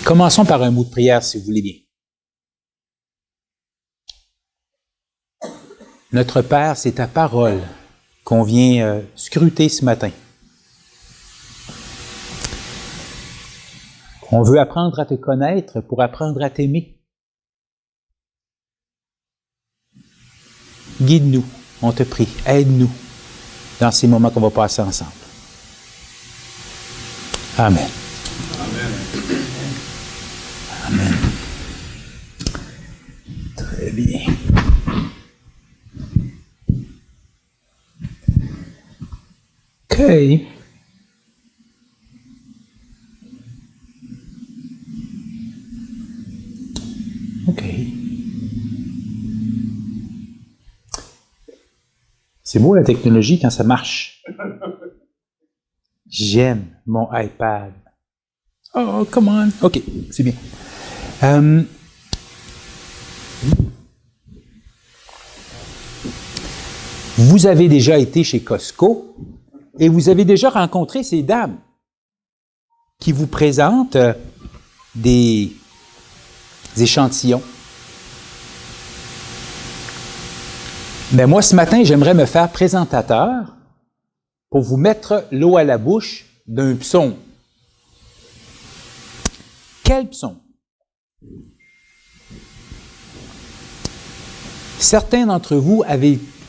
Commençons par un mot de prière, si vous voulez bien. Notre Père, c'est ta parole qu'on vient scruter ce matin. On veut apprendre à te connaître pour apprendre à t'aimer. Guide-nous, on te prie, aide-nous dans ces moments qu'on va passer ensemble. Amen. Amen. Amen. Très bien. OK. OK. C'est beau la technologie quand ça marche. J'aime mon iPad. Oh, come on. OK, c'est bien. Vous avez déjà été chez Costco et vous avez déjà rencontré ces dames qui vous présentent des échantillons. Mais moi, ce matin, j'aimerais me faire présentateur pour vous mettre l'eau à la bouche d'un psaume. Quel psaume? Certains d'entre vous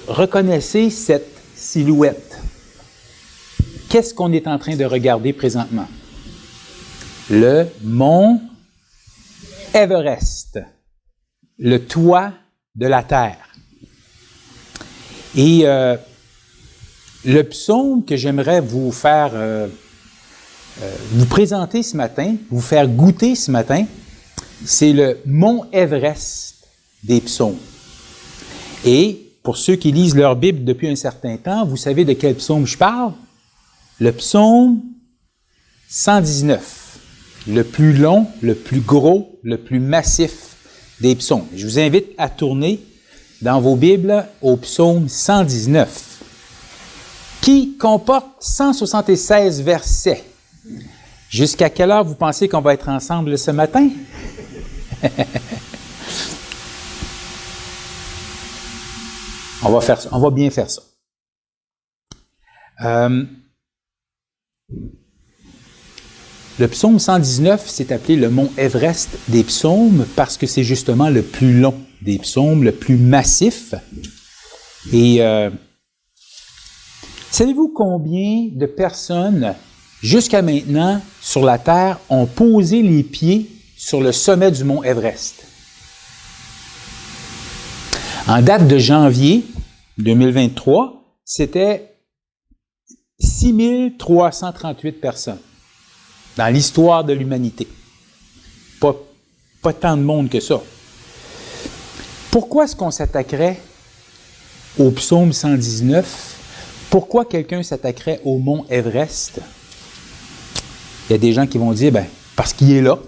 reconnaissez cette silhouette. Qu'est-ce qu'on est en train de regarder présentement? Le mont Everest, le toit de la Terre. Et le psaume que j'aimerais vous faire vous présenter ce matin, vous faire goûter ce matin, c'est le mont Everest des psaumes. Et pour ceux qui lisent leur Bible depuis un certain temps, vous savez de quel psaume je parle? Le psaume 119, le plus long, le plus gros, le plus massif des psaumes. Je vous invite à tourner dans vos Bibles au psaume 119, qui comporte 176 versets. Jusqu'à quelle heure vous pensez qu'on va être ensemble ce matin? On va bien faire ça. Le psaume 119, c'est appelé le mont Everest des psaumes parce que c'est justement le plus long des psaumes, le plus massif. Et savez-vous combien de personnes, jusqu'à maintenant, sur la Terre, ont posé les pieds sur le sommet du mont Everest? En date de janvier 2023, c'était 6338 personnes dans l'histoire de l'humanité. Pas tant de monde que ça. Pourquoi est-ce qu'on s'attaquerait au psaume 119? Pourquoi quelqu'un s'attaquerait au mont Everest? Il y a des gens qui vont dire, parce qu'il est là.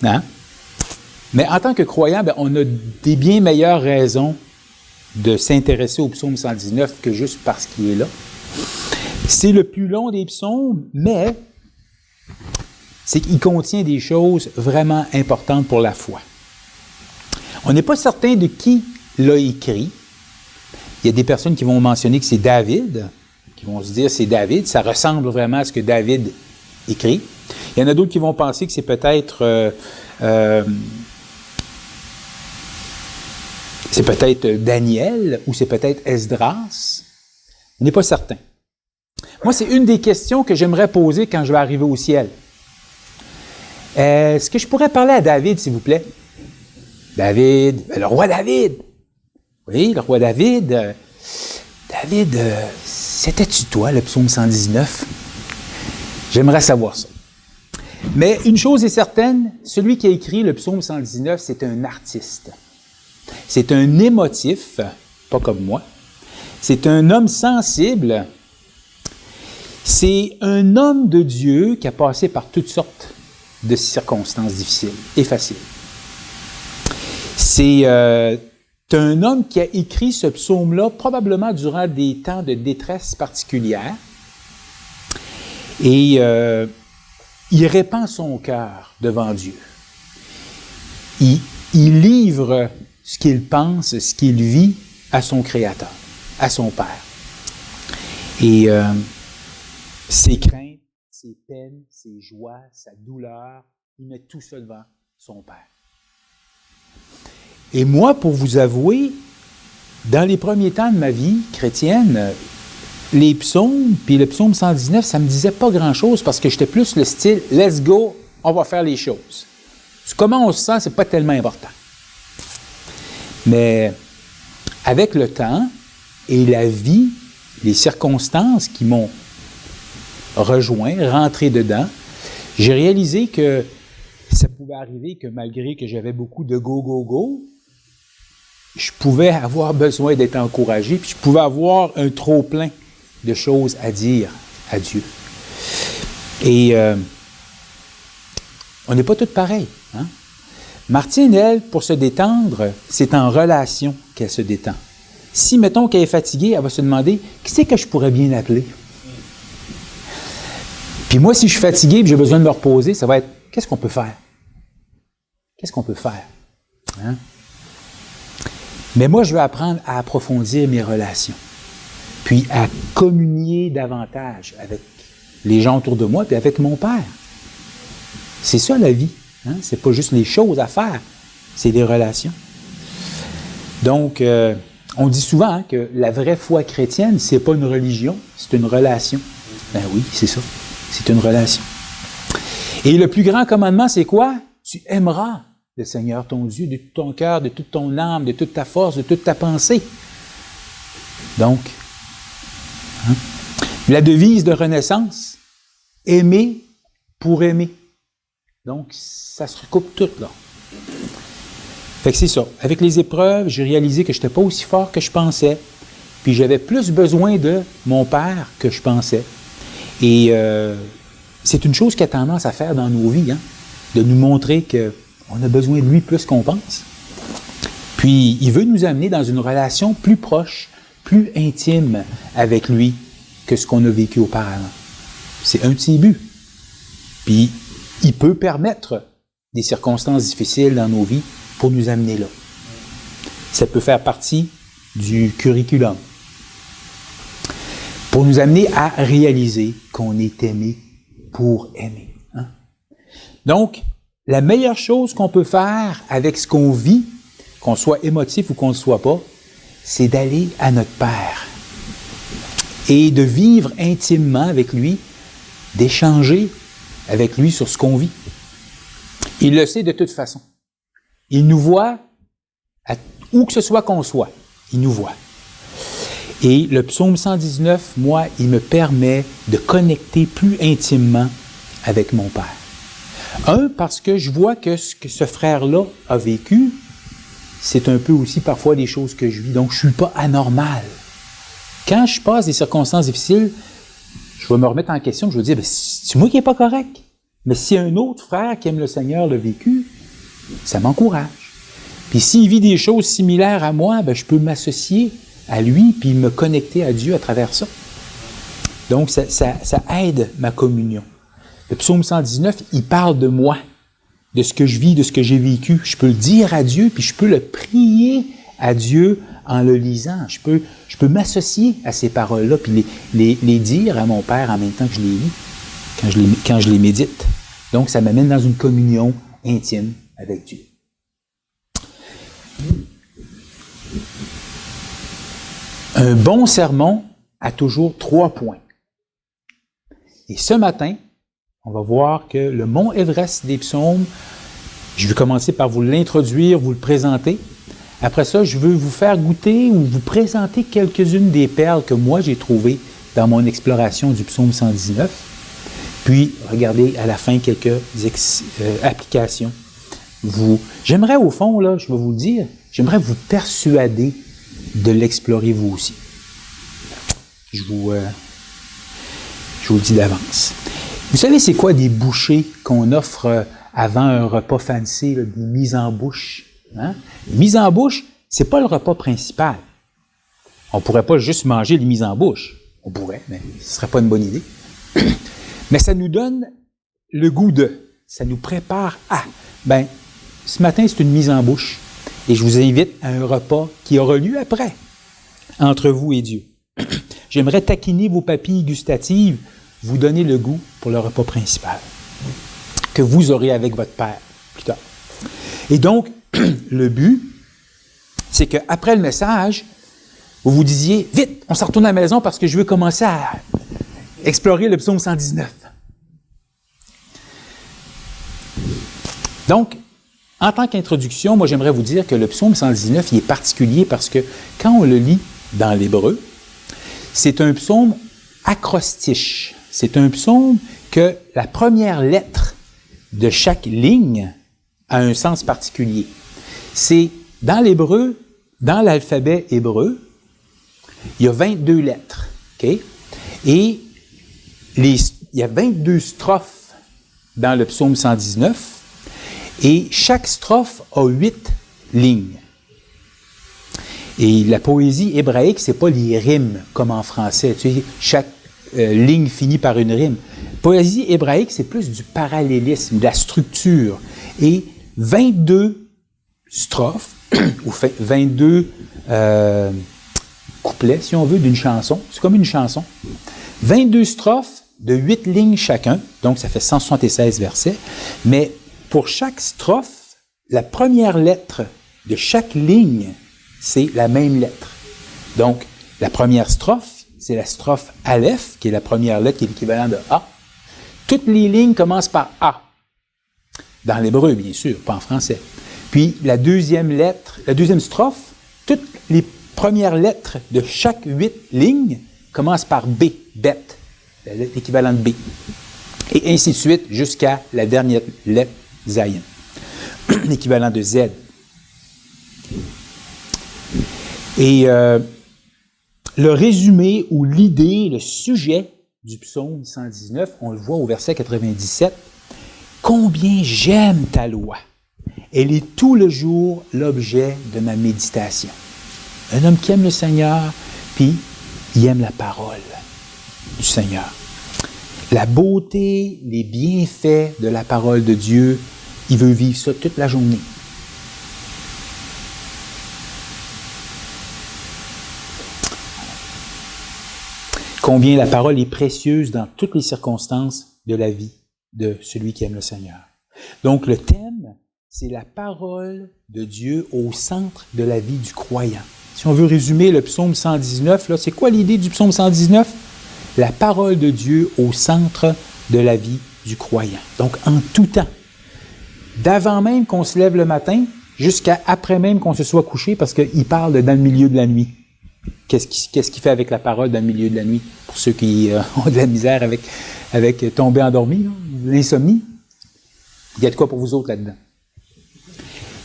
Hein? Mais en tant que croyant, on a des bien meilleures raisons de s'intéresser au psaume 119 que juste parce qu'il est là. C'est le plus long des psaumes, mais c'est qu'il contient des choses vraiment importantes pour la foi. On n'est pas certain de qui l'a écrit. Il y a des personnes qui vont mentionner que c'est David, qui vont se dire c'est David, ça ressemble vraiment à ce que David écrit. Il y en a d'autres qui vont penser que c'est peut-être Daniel ou c'est peut-être Esdras. On n'est pas certain. Moi, c'est une des questions que j'aimerais poser quand je vais arriver au ciel. Est-ce que je pourrais parler à David, s'il vous plaît? David, le roi David. Oui, le roi David. David, c'était-tu toi, le psaume 119? J'aimerais savoir ça. Mais une chose est certaine, celui qui a écrit le psaume 119, c'est un artiste. C'est un émotif, pas comme moi. C'est un homme sensible. C'est un homme de Dieu qui a passé par toutes sortes de circonstances difficiles et faciles. C'est un homme qui a écrit ce psaume-là probablement durant des temps de détresse particulière. Et il répand son cœur devant Dieu. Il livre ce qu'il pense, ce qu'il vit à son Créateur, à son Père. Et ses craintes, ses peines, ses joies, sa douleur, il met tout ça devant son Père. Et moi, pour vous avouer, dans les premiers temps de ma vie chrétienne, les psaumes, puis le psaume 119, ça ne me disait pas grand-chose parce que j'étais plus le style « let's go, on va faire les choses ». Comment on se sent, c'est pas tellement important. Mais avec le temps et la vie, les circonstances qui m'ont rejoint, rentré dedans, j'ai réalisé que ça pouvait arriver que malgré que j'avais beaucoup de go, je pouvais avoir besoin d'être encouragé, puis je pouvais avoir un trop-plein de choses à dire à Dieu. Et on n'est pas tous pareils. Hein? Martine, elle, pour se détendre, c'est en relation qu'elle se détend. Si, mettons, qu'elle est fatiguée, elle va se demander « qui c'est que je pourrais bien appeler? » Puis moi, si je suis fatigué et j'ai besoin de me reposer, ça va être « qu'est-ce qu'on peut faire? » Qu'est-ce qu'on peut faire? Hein? Mais moi, je veux apprendre à approfondir mes relations, puis à communier davantage avec les gens autour de moi, puis avec mon Père. C'est ça la vie. Hein? C'est pas juste les choses à faire, c'est des relations. Donc, on dit souvent hein, que la vraie foi chrétienne, c'est pas une religion, c'est une relation. Ben oui, c'est ça. C'est une relation. Et le plus grand commandement, c'est quoi? Tu aimeras le Seigneur ton Dieu de tout ton cœur, de toute ton âme, de toute ta force, de toute ta pensée. Donc, hein? La devise de Renaissance, aimer pour aimer. Donc, ça se recoupe tout là. Fait que c'est ça. Avec les épreuves, j'ai réalisé que je n'étais pas aussi fort que je pensais. Puis j'avais plus besoin de mon Père que je pensais. Et c'est une chose qui a tendance à faire dans nos vies, hein, de nous montrer qu'on a besoin de lui plus qu'on pense. Puis il veut nous amener dans une relation plus proche, plus intime avec lui que ce qu'on a vécu auparavant. C'est un de ses buts. Puis il peut permettre des circonstances difficiles dans nos vies pour nous amener là. Ça peut faire partie du curriculum. Pour nous amener à réaliser qu'on est aimé pour aimer. Hein? Donc, la meilleure chose qu'on peut faire avec ce qu'on vit, qu'on soit émotif ou qu'on ne le soit pas, c'est d'aller à notre Père et de vivre intimement avec lui, d'échanger avec lui sur ce qu'on vit. Il le sait de toute façon. Il nous voit, où que ce soit qu'on soit, il nous voit. Et le psaume 119, moi, il me permet de connecter plus intimement avec mon Père. Parce que je vois que ce que ce frère-là a vécu, c'est un peu aussi parfois des choses que je vis. Donc, je ne suis pas anormal. Quand je passe des circonstances difficiles, je vais me remettre en question, je vais dire, c'est moi qui n'ai pas correct. Mais si un autre frère qui aime le Seigneur l'a vécu, ça m'encourage. Puis s'il vit des choses similaires à moi, je peux m'associer à lui puis me connecter à Dieu à travers ça. Donc, ça aide ma communion. Le psaume 119, il parle de moi, de ce que je vis, de ce que j'ai vécu. Je peux le dire à Dieu, puis je peux le prier à Dieu en le lisant. Je peux m'associer à ces paroles-là, puis les dire à mon Père en même temps que je les lis, quand je les médite. Donc, ça m'amène dans une communion intime avec Dieu. Un bon sermon a toujours 3 points. Et ce matin, on va voir que le mont Everest des psaumes, je vais commencer par vous l'introduire, vous le présenter. Après ça, je veux vous faire goûter ou vous présenter quelques-unes des perles que moi j'ai trouvées dans mon exploration du psaume 119. Puis, regardez à la fin quelques applications. J'aimerais au fond, là, je vais vous le dire, j'aimerais vous persuader de l'explorer vous aussi. Je vous le dis d'avance. Vous savez, c'est quoi des bouchées qu'on offre avant un repas fancy, là, des mises en bouche? Hein? Les mises en bouche, c'est pas le repas principal. On pourrait pas juste manger les mises en bouche. On pourrait, mais ce serait pas une bonne idée. Mais ça nous donne le goût de, ça nous prépare à. Ben, ce matin, c'est une mise en bouche. Et je vous invite à un repas qui aura lieu après, entre vous et Dieu. J'aimerais taquiner vos papilles gustatives, vous donner le goût pour le repas principal que vous aurez avec votre Père plus tard. Et donc, le but, c'est qu'après le message, vous vous disiez, vite, on s'en retourne à la maison parce que je veux commencer à explorer le psaume 119. Donc, en tant qu'introduction, moi j'aimerais vous dire que le psaume 119, il est particulier parce que quand on le lit dans l'hébreu, c'est un psaume acrostiche. C'est un psaume que la première lettre de chaque ligne a un sens particulier. C'est dans l'hébreu, dans l'alphabet hébreu, il y a 22 lettres. Okay? Et il y a 22 strophes dans le psaume 119 et chaque strophe a 8 lignes. Et la poésie hébraïque, ce n'est pas les rimes comme en français. Tu sais, chaque ligne finit par une rime. Poésie hébraïque, c'est plus du parallélisme, de la structure. Et 22 strophes, ou 22 couplets, si on veut, d'une chanson. C'est comme une chanson. 22 strophes de 8 lignes chacun, donc ça fait 176 versets. Mais pour chaque strophe, la première lettre de chaque ligne, c'est la même lettre. Donc, la première strophe, c'est la strophe Aleph, qui est la première lettre, qui est l'équivalent de A. Toutes les lignes commencent par A. Dans l'hébreu, bien sûr, pas en français. Puis, la deuxième strophe, toutes les premières lettres de chaque 8 lignes commencent par B, Bet, l'équivalent de B. Et ainsi de suite, jusqu'à la dernière lettre, Zayin, l'équivalent de Z. Et le résumé ou l'idée, le sujet du psaume 119, on le voit au verset 97. « Combien j'aime ta loi! Elle est tout le jour l'objet de ma méditation. » Un homme qui aime le Seigneur, puis il aime la parole du Seigneur. La beauté, les bienfaits de la parole de Dieu, il veut vivre ça toute la journée. Combien la parole est précieuse dans toutes les circonstances de la vie de celui qui aime le Seigneur. Donc, le thème, c'est la parole de Dieu au centre de la vie du croyant. Si on veut résumer le psaume 119, là, c'est quoi l'idée du psaume 119? La parole de Dieu au centre de la vie du croyant. Donc, en tout temps. D'avant même qu'on se lève le matin, jusqu'à après même qu'on se soit couché, parce qu'il parle dans le milieu de la nuit. Qu'est-ce qu'il fait avec la parole dans le milieu de la nuit? Pour ceux qui ont de la misère avec tomber endormi, l'insomnie, il y a de quoi pour vous autres là-dedans.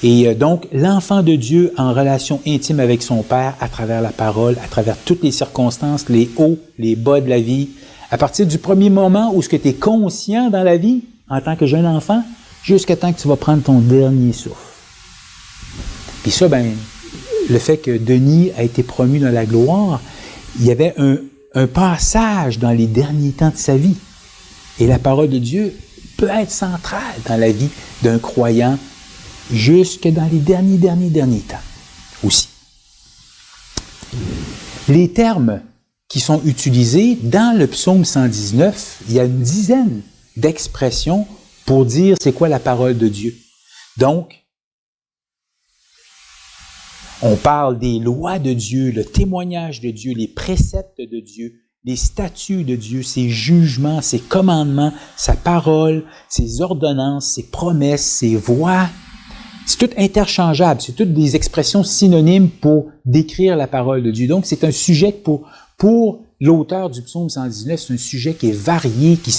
Et donc, l'enfant de Dieu en relation intime avec son Père à travers la parole, à travers toutes les circonstances, les hauts, les bas de la vie, à partir du premier moment où tu es conscient dans la vie, en tant que jeune enfant, jusqu'à temps que tu vas prendre ton dernier souffle. Puis ça, le fait que Denis a été promu dans la gloire, il y avait un passage dans les derniers temps de sa vie. Et la parole de Dieu peut être centrale dans la vie d'un croyant jusque dans les derniers temps aussi. Les termes qui sont utilisés dans le psaume 119, il y a une dizaine d'expressions pour dire c'est quoi la parole de Dieu. Donc, on parle des lois de Dieu, le témoignage de Dieu, les préceptes de Dieu, les statuts de Dieu, ses jugements, ses commandements, sa parole, ses ordonnances, ses promesses, ses voies. C'est tout interchangeable, c'est toutes des expressions synonymes pour décrire la parole de Dieu. Donc, c'est un sujet pour l'auteur du psaume 119, c'est un sujet qui est varié, qui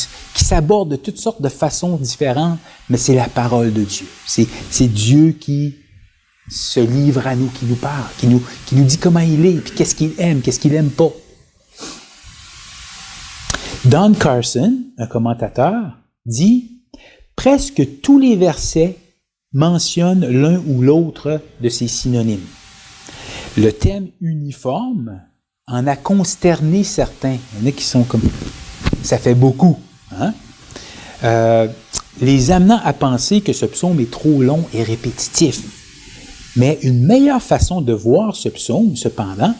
s'aborde de toutes sortes de façons différentes, mais c'est la parole de Dieu. C'est Dieu qui se livre à nous, qui nous parle, qui nous dit comment il est, puis qu'est-ce qu'il aime pas. Don Carson, un commentateur, dit « Presque tous les versets mentionnent l'un ou l'autre de ces synonymes. Le thème uniforme en a consterné certains. Il y en a qui sont comme... Ça fait beaucoup. Hein? les amenant à penser que ce psaume est trop long et répétitif. Mais une meilleure façon de voir ce psaume, cependant,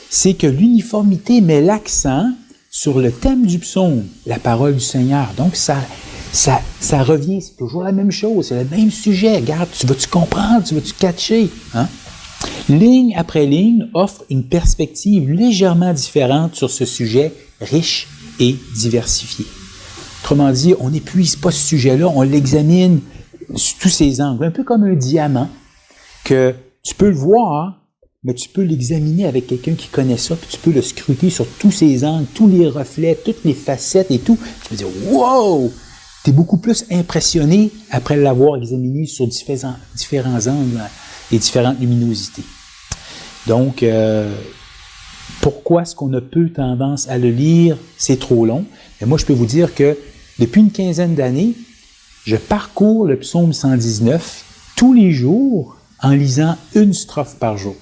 c'est que l'uniformité met l'accent sur le thème du psaume, la parole du Seigneur. Donc, ça revient, c'est toujours la même chose, c'est le même sujet. Regarde, tu vas-tu comprendre, tu vas-tu catcher? Hein? Ligne après ligne offre une perspective légèrement différente sur ce sujet riche et diversifié. Autrement dit, on n'épuise pas ce sujet-là, on l'examine sous tous ses angles, un peu comme un diamant, que tu peux le voir, mais tu peux l'examiner avec quelqu'un qui connaît ça, puis tu peux le scruter sur tous ses angles, tous les reflets, toutes les facettes et tout. Tu vas dire « Wow! » Tu es beaucoup plus impressionné après l'avoir examiné sur différents angles et différentes luminosités. Donc, pourquoi est-ce qu'on a peu tendance à le lire? C'est trop long. Mais moi, je peux vous dire que depuis une quinzaine d'années, je parcours le psaume 119 tous les jours en lisant une strophe par jour.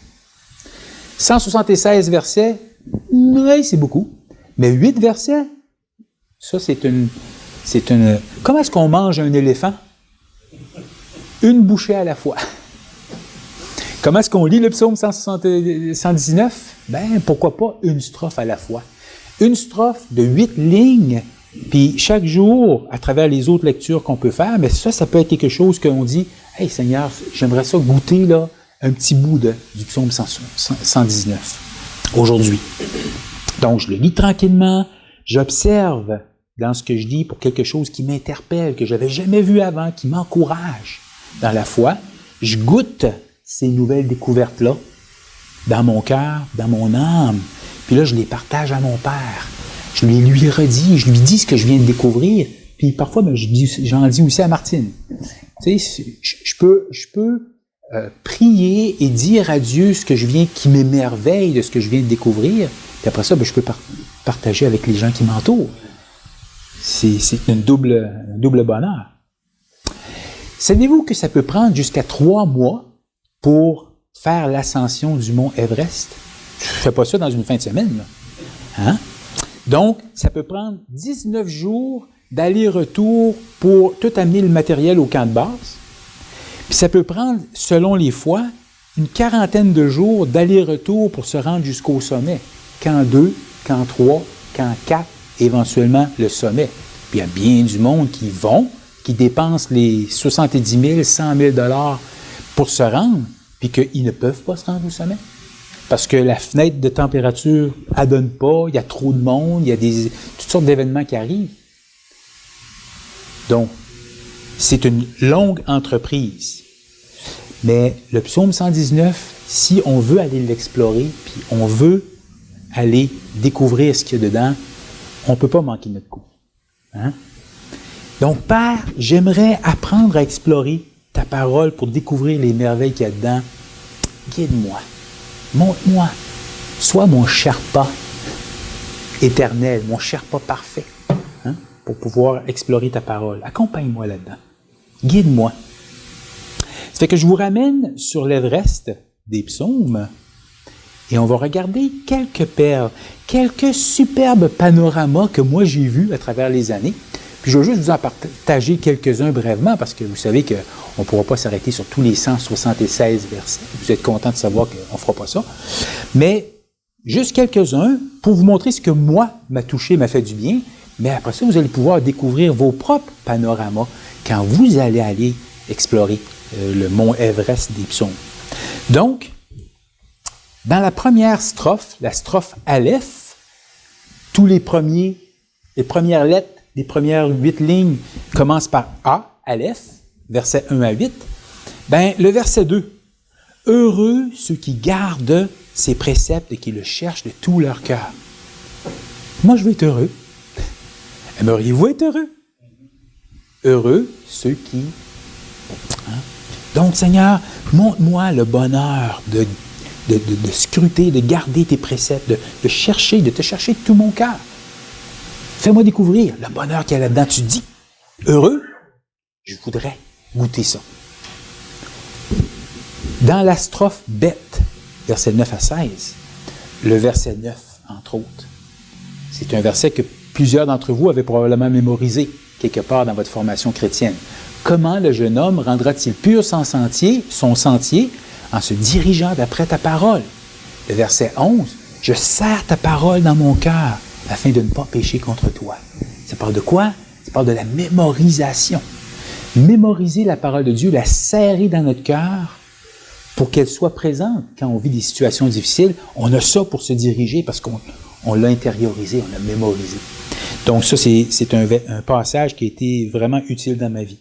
176 versets, oui, c'est beaucoup. Mais 8 versets, ça, c'est une... Comment est-ce qu'on mange un éléphant? Une bouchée à la fois. Comment est-ce qu'on lit le psaume 119? Ben, pourquoi pas une strophe à la fois? Une strophe de 8 lignes, puis chaque jour, à travers les autres lectures qu'on peut faire, mais ça peut être quelque chose qu'on dit, « Hey Seigneur, j'aimerais ça goûter là, un petit bout du psaume 119 aujourd'hui. » Donc, je le lis tranquillement, j'observe dans ce que je dis pour quelque chose qui m'interpelle, que je n'avais jamais vu avant, qui m'encourage dans la foi. Je goûte ces nouvelles découvertes-là dans mon cœur, dans mon âme. Puis là, je les partage à mon Père. Je lui redis, je lui dis ce que je viens de découvrir. Puis parfois, ben, j'en dis aussi à Martine. Tu sais, je peux prier et dire à Dieu ce que je viens, qui m'émerveille de ce que je viens de découvrir. Puis après ça, ben, je peux partager avec les gens qui m'entourent. C'est un double bonheur. Savez-vous que ça peut prendre jusqu'à 3 mois pour faire l'ascension du mont Everest? Je ne fais pas ça dans une fin de semaine, là. Hein? Donc, ça peut prendre 19 jours d'aller-retour pour tout amener le matériel au camp de base. Puis ça peut prendre, selon les fois, une 40aine de jours d'aller-retour pour se rendre jusqu'au sommet. Camp 2, camp 3, camp 4, éventuellement le sommet. Puis il y a bien du monde qui dépensent les 70 000, 100 000 $ pour se rendre, puis qu'ils ne peuvent pas se rendre au sommet. Parce que la fenêtre de température ne donne pas, il y a trop de monde, il y a toutes sortes d'événements qui arrivent. Donc, c'est une longue entreprise. Mais le psaume 119, si on veut aller l'explorer, puis on veut aller découvrir ce qu'il y a dedans, on ne peut pas manquer notre coup. Hein? Donc, Père, j'aimerais apprendre à explorer ta parole pour découvrir les merveilles qu'il y a dedans. Guide-moi. Montre-moi, sois mon Sherpa éternel, mon Sherpa parfait, hein, pour pouvoir explorer ta parole. Accompagne-moi là-dedans. Guide-moi. Ça fait que je vous ramène sur l'Everest des psaumes et on va regarder quelques perles, quelques superbes panoramas que moi j'ai vus à travers les années. Puis je vais juste vous en partager quelques-uns brièvement parce que vous savez qu'on ne pourra pas s'arrêter sur tous les 176 versets. Vous êtes content de savoir qu'on ne fera pas ça. Mais juste quelques-uns pour vous montrer ce que moi m'a touché, m'a fait du bien. Mais après ça, vous allez pouvoir découvrir vos propres panoramas quand vous allez aller explorer le mont Everest des psaumes. Donc, dans la première strophe, la strophe Aleph, les premières lettres, les premières 8 lignes commencent par A, Aleph, versets 1 à 8. Ben, le verset 2. Heureux ceux qui gardent ses préceptes et qui le cherchent de tout leur cœur. Moi, je veux être heureux. Aimeriez-vous être heureux? Heureux ceux qui... Hein? Donc, Seigneur, montre-moi le bonheur de scruter, de garder tes préceptes, de te chercher de tout mon cœur. Fais-moi découvrir le bonheur qu'il y a là-dedans. Tu dis, heureux, je voudrais goûter ça. Dans la strophe bête, versets 9 à 16, le verset 9, entre autres, c'est un verset que plusieurs d'entre vous avaient probablement mémorisé quelque part dans votre formation chrétienne. Comment le jeune homme rendra-t-il pur son sentier en se dirigeant d'après ta parole? Le verset 11, « Je serre ta parole dans mon cœur afin de ne pas pécher contre toi. » Ça parle de quoi? Ça parle de la mémorisation. Mémoriser la parole de Dieu, la serrer dans notre cœur pour qu'elle soit présente quand on vit des situations difficiles. On a ça pour se diriger parce qu'on l'a intériorisé, on l'a mémorisé. Donc ça, c'est un passage qui a été vraiment utile dans ma vie.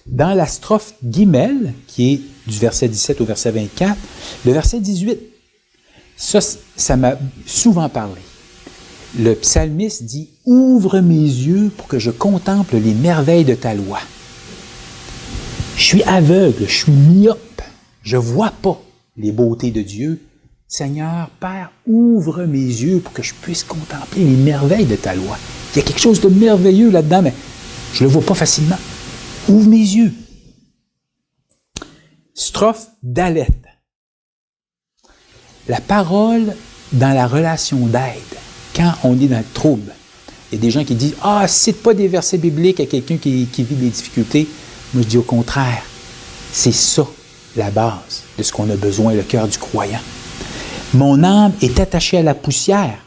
Dans la strophe Guimel, qui est du verset 17 au verset 24, le verset 18, ça m'a souvent parlé. Le psalmiste dit « Ouvre mes yeux pour que je contemple les merveilles de ta loi. » Je suis aveugle, je suis myope, je ne vois pas les beautés de Dieu. Seigneur, Père, ouvre mes yeux pour que je puisse contempler les merveilles de ta loi. Il y a quelque chose de merveilleux là-dedans, mais je ne le vois pas facilement. Ouvre mes yeux. Strophe d'Alet. La parole dans la relation d'aide, quand on est dans le trouble. Il y a des gens qui disent « Ah, cite pas des versets bibliques à quelqu'un qui vit des difficultés. » Moi, je dis au contraire. C'est ça, la base de ce qu'on a besoin, le cœur du croyant. Mon âme est attachée à la poussière.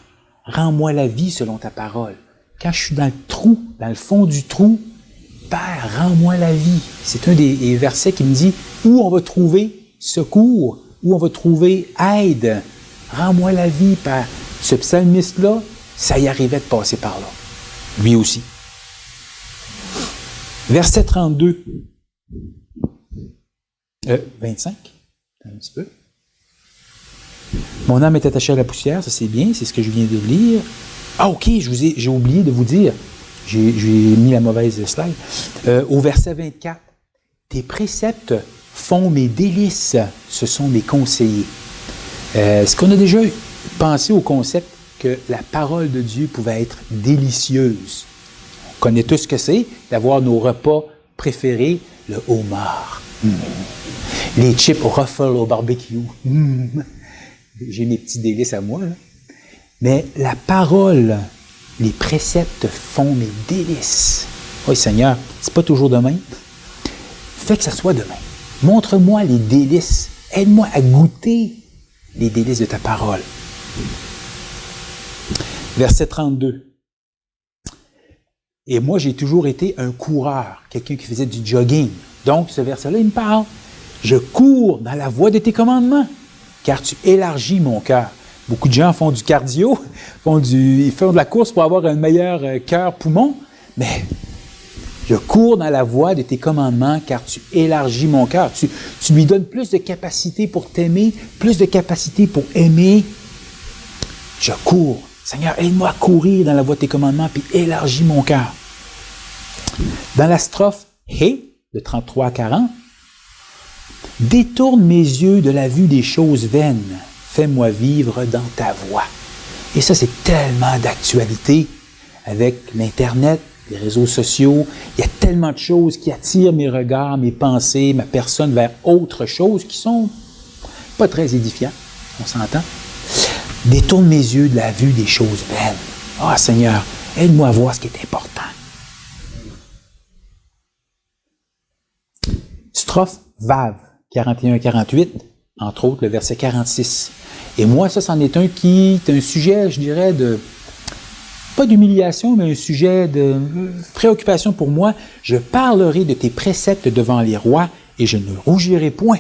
Rends-moi la vie selon ta parole. Quand je suis dans le trou, dans le fond du trou, Père, rends-moi la vie. C'est un des versets qui me dit où on va trouver secours, où on va trouver aide. Rends-moi la vie, Père. Ce psalmiste-là, ça y arrivait de passer par là. Lui aussi. Verset 32. 25. Un petit peu. Mon âme est attachée à la poussière, ça c'est bien, c'est ce que je viens de lire. Ah ok, j'ai oublié de vous dire. J'ai mis la mauvaise slide. Au verset 24, tes préceptes font mes délices, ce sont mes conseillers. Est-ce qu'on a déjà pensé au concept que la parole de Dieu pouvait être délicieuse? On connaît tous ce que c'est, d'avoir nos repas préférés, le homard, les chips Ruffles au barbecue. J'ai mes petits délices à moi. Là. Mais la parole, les préceptes font mes délices. Oui, Seigneur, c'est pas toujours demain. Fais que ça soit demain. Montre-moi les délices. Aide-moi à goûter les délices de ta parole. Verset 32. Et moi, j'ai toujours été un coureur, quelqu'un qui faisait du jogging. Donc, ce verset-là, il me parle. Je cours dans la voie de tes commandements, car tu élargis mon cœur. Beaucoup de gens font du cardio, ils font de la course pour avoir un meilleur cœur-poumon, mais je cours dans la voie de tes commandements, car tu élargis mon cœur. Tu lui donnes plus de capacité pour t'aimer, plus de capacité pour aimer. Je cours. Seigneur, aide-moi à courir dans la voie de tes commandements, puis élargis mon cœur. Dans la strophe « Hé » de 33 à 40, « Détourne mes yeux de la vue des choses vaines, fais-moi vivre dans ta voie. » Et ça, c'est tellement d'actualité avec l'Internet, les réseaux sociaux. Il y a tellement de choses qui attirent mes regards, mes pensées, ma personne vers autre chose qui sont pas très édifiantes. On s'entend? Détourne mes yeux de la vue des choses vaines. Ah, Seigneur, aide-moi à voir ce qui est important. Strophe Vav, 41-48, entre autres le verset 46. Et moi, ça, c'en est un qui est un sujet, je dirais, pas d'humiliation, mais un sujet de préoccupation pour moi. Je parlerai de tes préceptes devant les rois et je ne rougirai point.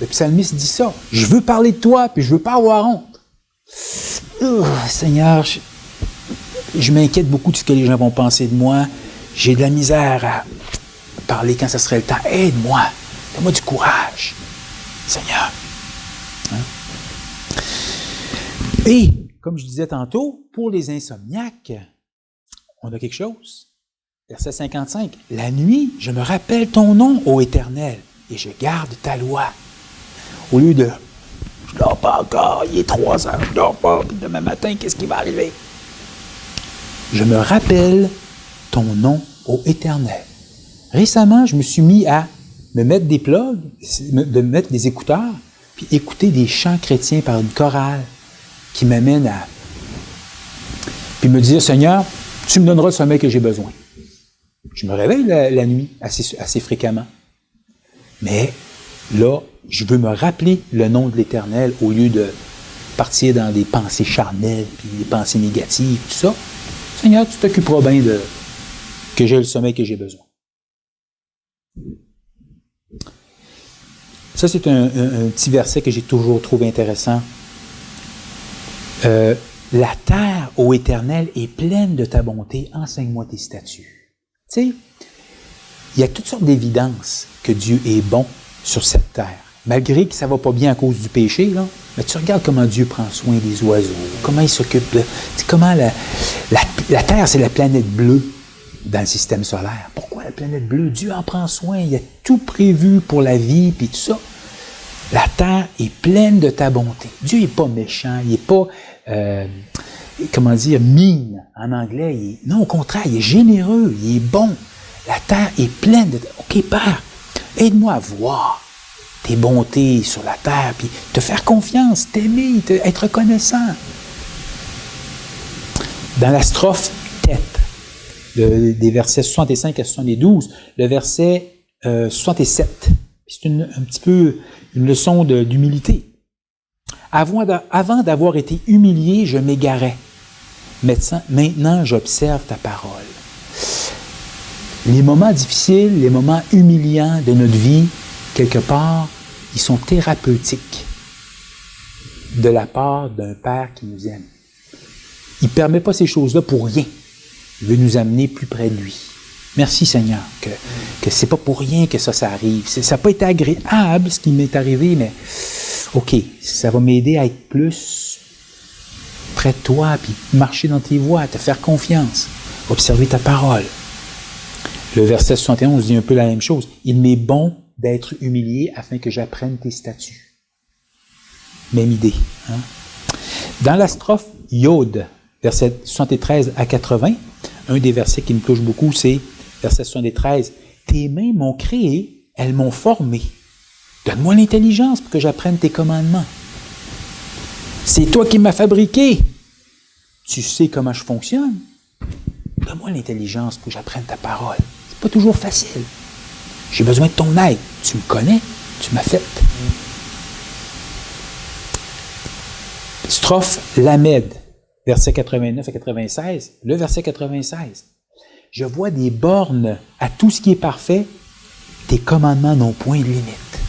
Le psalmiste dit ça. Je veux parler de toi, puis je veux pas avoir honte. Seigneur, je m'inquiète beaucoup de ce que les gens vont penser de moi. J'ai de la misère à parler quand ce serait le temps. Aide-moi. Donne-moi du courage. Seigneur. Hein? Et, comme je disais tantôt, pour les insomniaques, on a quelque chose. Verset 55. La nuit, je me rappelle ton nom, ô Éternel, et je garde ta loi. Au lieu de « je dors pas encore, il est 3 heures, je dors pas, puis demain matin, qu'est-ce qui va arriver? » Je me rappelle ton nom, ô Éternel. Récemment, je me suis mis à me mettre des plugs, de mettre des écouteurs, puis écouter des chants chrétiens par une chorale qui m'amène à... Puis me dire « Seigneur, Tu me donneras le sommeil que j'ai besoin. Je me réveille la nuit assez fréquemment. Mais là, je veux me rappeler le nom de l'Éternel au lieu de partir dans des pensées charnelles, puis des pensées négatives, tout ça. Seigneur, tu t'occuperas bien que j'ai le sommeil que j'ai besoin. Ça, c'est un petit verset que j'ai toujours trouvé intéressant. La terre, ô Éternel, est pleine de ta bonté, enseigne-moi tes statuts. Tu sais, il y a toutes sortes d'évidences que Dieu est bon sur cette terre. Malgré que ça ne va pas bien à cause du péché, là, mais tu regardes comment Dieu prend soin des oiseaux, comment il s'occupe de... Comment la Terre, c'est la planète bleue dans le système solaire. Pourquoi la planète bleue? Dieu en prend soin, il a tout prévu pour la vie, puis tout ça. La Terre est pleine de ta bonté. Dieu n'est pas méchant, il n'est pas, mean en anglais. Non, au contraire, il est généreux, il est bon. La Terre est pleine de... OK, Père, aide-moi à voir tes bontés sur la terre, puis te faire confiance, t'aimer, être reconnaissant. Dans la strophe tête, des versets 65 à 72, le verset 67, c'est un petit peu une leçon d'humilité. Avant d'avoir été humilié, je m'égarais. Maintenant, j'observe ta parole. Les moments difficiles, les moments humiliants de notre vie, quelque part, ils sont thérapeutiques de la part d'un Père qui nous aime. Il ne permet pas ces choses-là pour rien. Il veut nous amener plus près de lui. Merci Seigneur, que c'est pas pour rien que ça arrive. Ça n'a pas été agréable ce qui m'est arrivé, mais OK, ça va m'aider à être plus près de toi, puis marcher dans tes voies, te faire confiance, observer ta parole. Le verset 71 dit un peu la même chose. Il m'est bon d'être humilié afin que j'apprenne tes statuts. Même idée. Hein? Dans la strophe Yod, versets 73 à 80, un des versets qui me touche beaucoup, c'est verset 73. Tes mains m'ont créé, elles m'ont formé. Donne-moi l'intelligence pour que j'apprenne tes commandements. C'est toi qui m'as fabriqué. Tu sais comment je fonctionne. Donne-moi l'intelligence pour que j'apprenne ta parole. C'est pas toujours facile. J'ai besoin de ton aide. Tu me connais, tu m'as fait. Strophe Lamed, versets 89 à 96. Le verset 96. Je vois des bornes à tout ce qui est parfait. Tes commandements n'ont point de limite.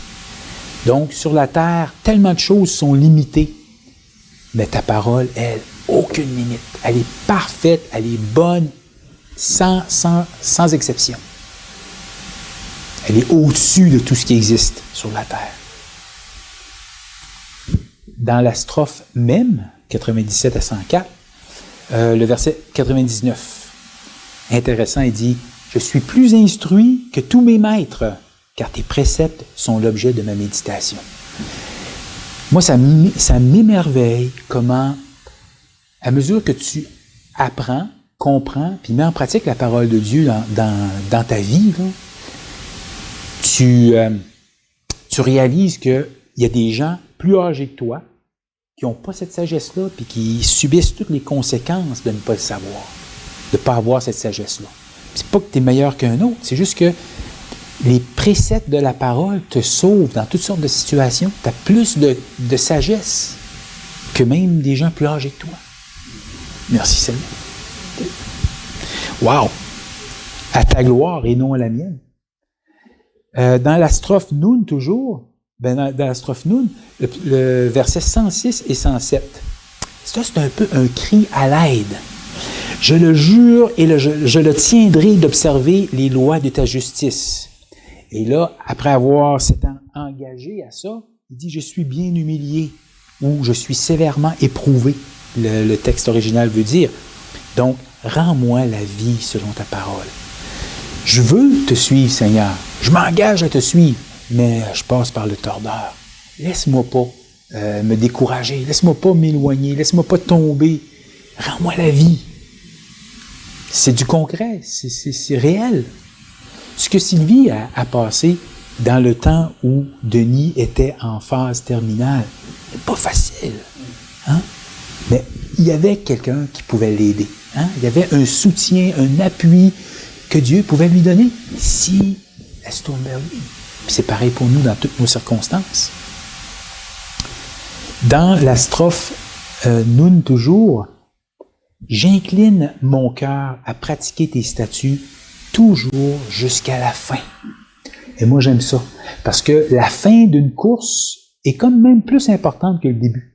Donc, sur la terre, tellement de choses sont limitées. Mais ta parole, elle, aucune limite. Elle est parfaite, elle est bonne, sans exception. Elle est au-dessus de tout ce qui existe sur la terre. Dans la strophe même, 97 à 104, le verset 99, intéressant, il dit « Je suis plus instruit que tous mes maîtres, car tes préceptes sont l'objet de ma méditation. » Moi, ça m'émerveille comment, à mesure que tu apprends, comprends, puis mets en pratique la parole de Dieu dans ta vie, là, tu réalises qu'il y a des gens plus âgés que toi qui n'ont pas cette sagesse-là, puis qui subissent toutes les conséquences de ne pas le savoir, de ne pas avoir cette sagesse-là. C'est pas que tu es meilleur qu'un autre, c'est juste que les préceptes de la parole te sauvent dans toutes sortes de situations. Tu as plus de sagesse que même des gens plus âgés que toi. Merci Seigneur. Wow! À ta gloire et non à la mienne. Dans la strophe Noun, toujours, dans la strophe Noun, le verset 106 et 107, ça, c'est un peu un cri à l'aide. Je le jure et je le tiendrai d'observer les lois de ta justice. Et là, après avoir s'étant engagé à ça, il dit « Je suis bien humilié » ou « Je suis sévèrement éprouvé », le texte original veut dire. Donc, rends-moi la vie selon ta parole. Je veux te suivre, Seigneur. Je m'engage à te suivre, mais je passe par le tordeur. Laisse-moi pas me décourager. Laisse-moi pas m'éloigner. Laisse-moi pas tomber. Rends-moi la vie. C'est du concret. C'est réel. Ce que Sylvie a passé dans le temps où Denis était en phase terminale, c'est pas facile. Hein? Mais il y avait quelqu'un qui pouvait l'aider. Hein? Il y avait un soutien, un appui que Dieu pouvait lui donner si elle se tourne vers lui. Puis c'est pareil pour nous dans toutes nos circonstances. Dans la strophe Nun toujours, j'incline mon cœur à pratiquer tes statuts toujours jusqu'à la fin. Et moi j'aime ça, parce que la fin d'une course est comme même plus importante que le début.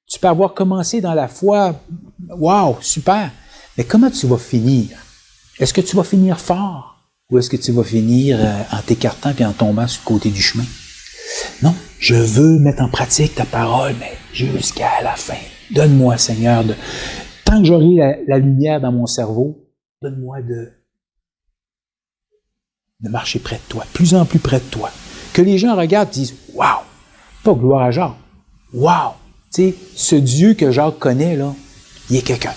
Tu peux avoir commencé dans la foi, wow, super, mais comment tu vas finir? Est-ce que tu vas finir fort? Ou est-ce que tu vas finir en t'écartant et en tombant sur le côté du chemin? Non, je veux mettre en pratique ta parole, mais jusqu'à la fin. Donne-moi, Seigneur, tant que j'aurai la lumière dans mon cerveau, donne-moi de marcher près de toi, plus en plus près de toi. Que les gens regardent et disent, wow, pas gloire à Jacques, wow, tu sais, ce Dieu que Jacques connaît, là, il est quelqu'un.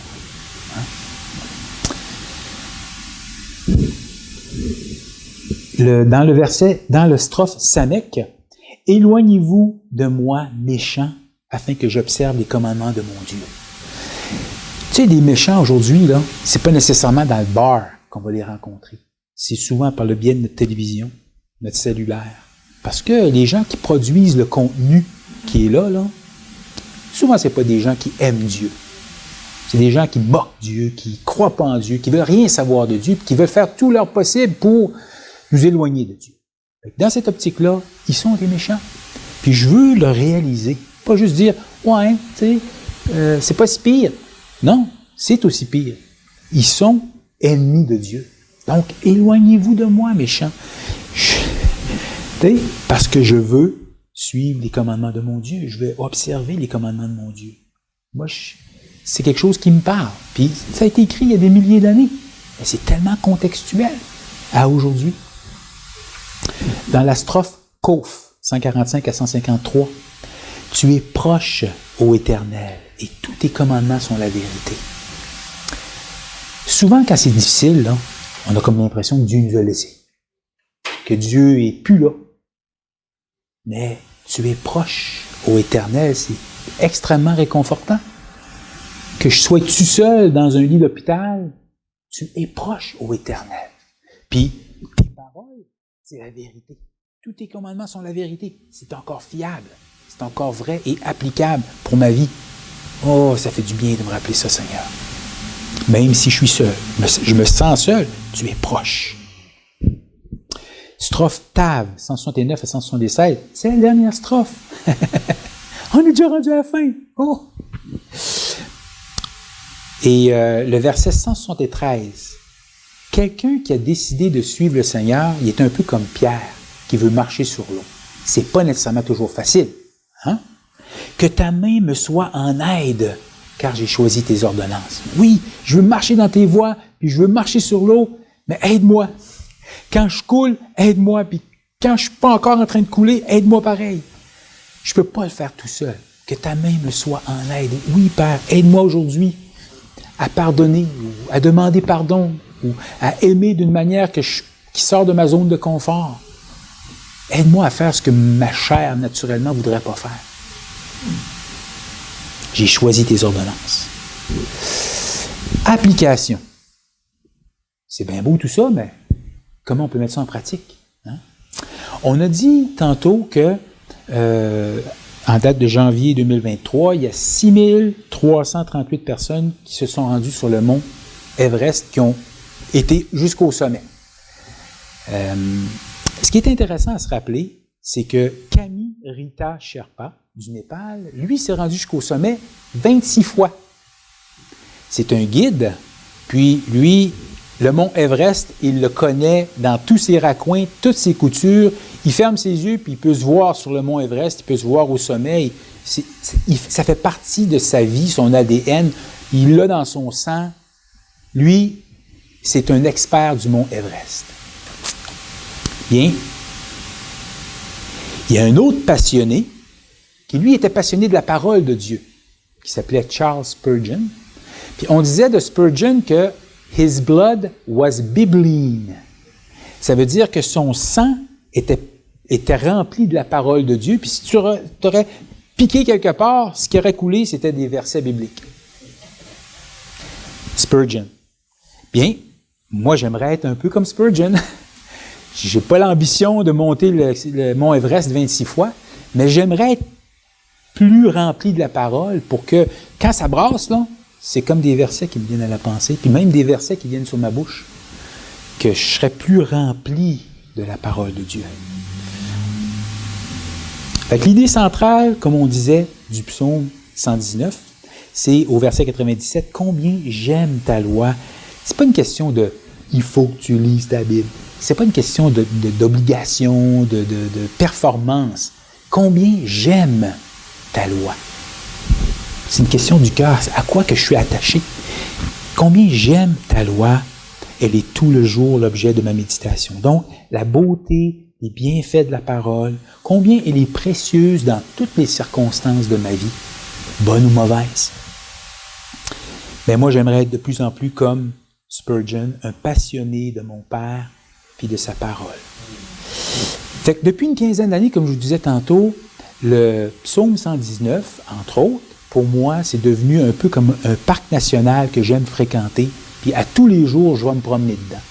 Dans le verset, dans le strophe Samek, « Éloignez-vous de moi, méchants, afin que j'observe les commandements de mon Dieu. » Tu sais, les méchants aujourd'hui, là, c'est pas nécessairement dans le bar qu'on va les rencontrer. C'est souvent par le biais de notre télévision, notre cellulaire. Parce que les gens qui produisent le contenu qui est là, souvent c'est pas des gens qui aiment Dieu. C'est des gens qui moquent Dieu, qui ne croient pas en Dieu, qui veulent rien savoir de Dieu, qui veulent faire tout leur possible pour nous éloigner de Dieu. Dans cette optique-là, ils sont des méchants. Puis je veux le réaliser. Pas juste dire, ouais, tu sais, c'est pas si pire. Non, c'est aussi pire. Ils sont ennemis de Dieu. Donc, éloignez-vous de moi, méchants. Parce que je veux suivre les commandements de mon Dieu. Je vais observer les commandements de mon Dieu. Moi, c'est quelque chose qui me parle. Puis, ça a été écrit il y a des milliers d'années. Mais c'est tellement contextuel à aujourd'hui. Dans la strophe Kof, 145 à 153, « Tu es proche, ô Éternel, et tous tes commandements sont la vérité. » Souvent, quand c'est difficile, là, on a comme l'impression que Dieu nous a laissés, que Dieu est plus là. Mais tu es proche, ô Éternel, c'est extrêmement réconfortant. Que je sois tout seul dans un lit d'hôpital, tu es proche, ô Éternel. Puis, tes paroles, c'est la vérité. Tous tes commandements sont la vérité. C'est encore fiable, c'est encore vrai et applicable pour ma vie. Oh, ça fait du bien de me rappeler ça, Seigneur. Même si je suis seul, je me sens seul, tu es proche. Strophe Tav, 169 à 177, c'est la dernière strophe. On est déjà rendu à la fin. Oh! Et le verset 173, quelqu'un qui a décidé de suivre le Seigneur, il est un peu comme Pierre, qui veut marcher sur l'eau. C'est pas nécessairement toujours facile. Hein? Que ta main me soit en aide, car j'ai choisi tes ordonnances. Oui, je veux marcher dans tes voies, puis je veux marcher sur l'eau, mais aide-moi. Quand je coule, aide-moi, puis quand je suis pas encore en train de couler, aide-moi pareil. Je peux pas le faire tout seul. Que ta main me soit en aide. Oui, Père, aide-moi aujourd'hui à pardonner, ou à demander pardon, ou à aimer d'une manière qui sort de ma zone de confort. Aide-moi à faire ce que ma chair, naturellement, ne voudrait pas faire. J'ai choisi tes ordonnances. Application. C'est bien beau tout ça, mais comment on peut mettre ça en pratique? Hein? On a dit tantôt que, en date de janvier 2023, il y a 6338 personnes qui se sont rendues sur le mont Everest, qui ont été jusqu'au sommet. Ce qui est intéressant à se rappeler, c'est que Kami Rita Sherpa du Népal, lui, s'est rendu jusqu'au sommet 26 fois. C'est un guide, puis lui, le mont Everest, il le connaît dans tous ses raccoins, toutes ses coutures. Il ferme ses yeux, puis il peut se voir sur le mont Everest, il peut se voir au sommet. Ça fait partie de sa vie, son ADN. Il l'a dans son sang. Lui, c'est un expert du mont Everest. Bien. Il y a un autre passionné, qui lui était passionné de la parole de Dieu, qui s'appelait Charles Spurgeon. Puis on disait de Spurgeon que « his blood was bibline ». Ça veut dire que son sang était rempli de la parole de Dieu, puis si tu aurais piqué quelque part, ce qui aurait coulé, c'était des versets bibliques. Spurgeon. Bien, moi, j'aimerais être un peu comme Spurgeon. Je n'ai pas l'ambition de monter le mont Everest 26 fois, mais j'aimerais être plus rempli de la parole pour que, quand ça brasse, là, c'est comme des versets qui me viennent à la pensée, puis même des versets qui viennent sur ma bouche, que je serais plus rempli de la parole de Dieu. Fait que l'idée centrale, comme on disait, du psaume 119, c'est au verset 97, « Combien j'aime ta loi ». C'est pas une question de « il faut que tu lises ta Bible ». C'est pas une question d'obligation, de performance. Combien j'aime ta loi. C'est une question du cœur. À quoi que je suis attaché? Combien j'aime ta loi, elle est tout le jour l'objet de ma méditation. Donc, la beauté, les bienfaits de la parole, combien elle est précieuse dans toutes les circonstances de ma vie, bonnes ou mauvaises. Mais moi, j'aimerais être de plus en plus comme Spurgeon, un passionné de mon Père puis de sa parole. Fait que depuis une quinzaine d'années, comme je vous disais tantôt, le psaume 119, entre autres, pour moi, c'est devenu un peu comme un parc national que j'aime fréquenter. Puis à tous les jours, je vais me promener dedans.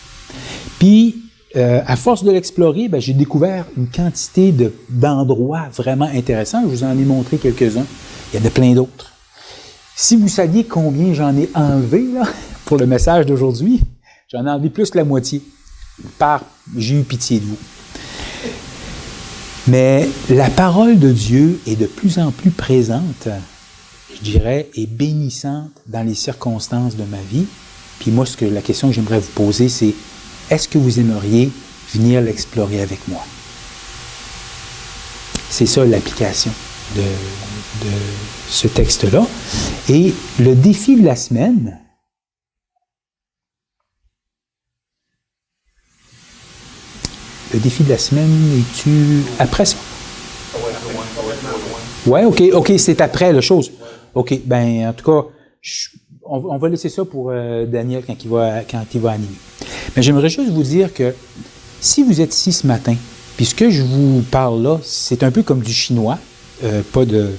Puis, à force de l'explorer, j'ai découvert une quantité d'endroits vraiment intéressants. Je vous en ai montré quelques-uns. Il y en a plein d'autres. Si vous saviez combien j'en ai enlevé là, pour le message d'aujourd'hui, j'en ai enlevé plus que la moitié. J'ai eu pitié de vous. Mais la parole de Dieu est de plus en plus présente, je dirais, et bénissante dans les circonstances de ma vie. Puis moi, la question que j'aimerais vous poser, c'est est-ce que vous aimeriez venir l'explorer avec moi? C'est ça l'application de ce texte-là. Et le défi de la semaine, es-tu après ça? Oui, OK, c'est après la chose. OK, en tout cas, on va laisser ça pour Daniel quand il va animer. Mais j'aimerais juste vous dire que si vous êtes ici ce matin, puis ce que je vous parle là, c'est un peu comme du chinois, pas de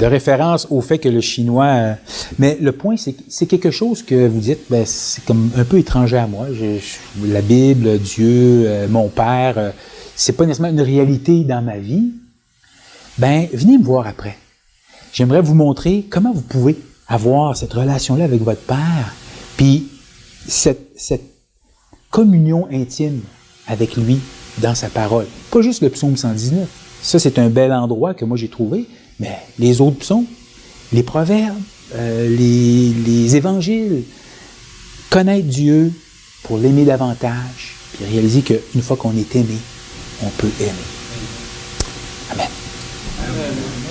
référence au fait que le chinois... mais le point, c'est quelque chose que vous dites, c'est comme un peu étranger à moi. La Bible, Dieu, mon Père, c'est pas nécessairement une réalité dans ma vie. Venez me voir après. J'aimerais vous montrer comment vous pouvez avoir cette relation-là avec votre Père, puis cette communion intime avec lui dans sa parole. Pas juste le psaume 119. Ça, c'est un bel endroit que moi j'ai trouvé, mais les autres psaumes, les proverbes, les évangiles, connaître Dieu pour l'aimer davantage, puis réaliser qu'une fois qu'on est aimé, on peut aimer. Amen. Amen.